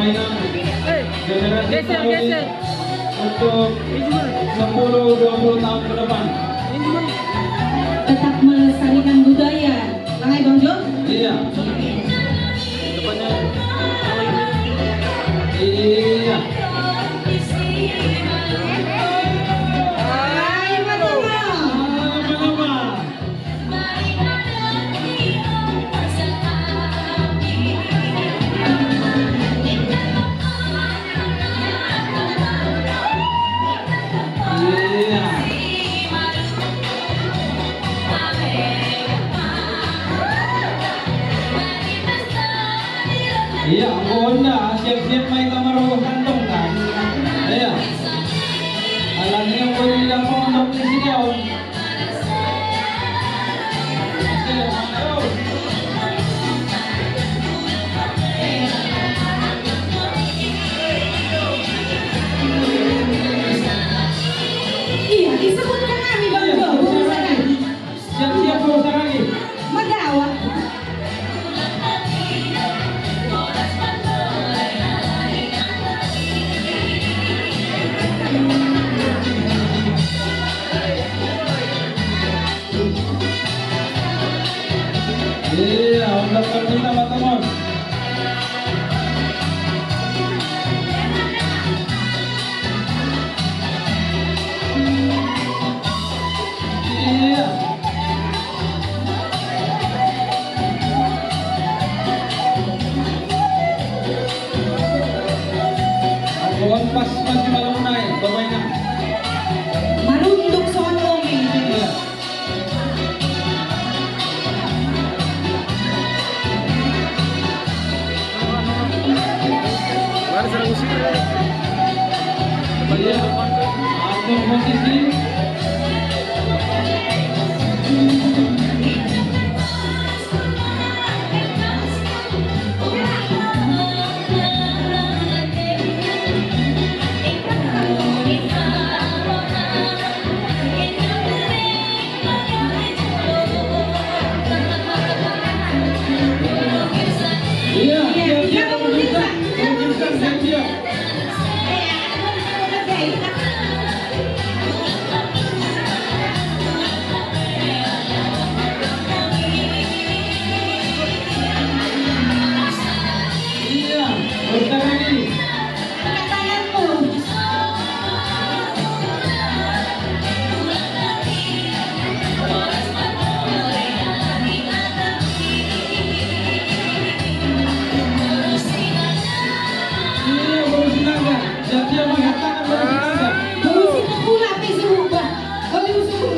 permainan generasi Geser, baru geser. untuk 10-20 tahun ke depan. Tetap melestarikan budaya. Langai Bang Jo? Iya. Depannya Iya. Hai, Mama. Apa-apa? Iya. Iya, ang Honda, siap-siap may kamaro kantong kan. Iya. Alam niyo po nila po ang sigaw. Iya, disebut ka namin Bang Jo. Urusan. Siap-siap po sa lagi. Magawa. Iya, Honda Permita Batamon. Iya. Ang pas masih malam naik, permainan. Marundok sa Omi. Iya. Baru serang musik. Iya. Atur posisi. Iya, siap-siap pemirsa. Pemirsa siap-siap. Iya, bentar lagi. Tanganmu. Iya, baru sinaga. Siap-siap mengatakan baru sinaga. Baru sinaga pula, tapi suruh ba? Baru suruh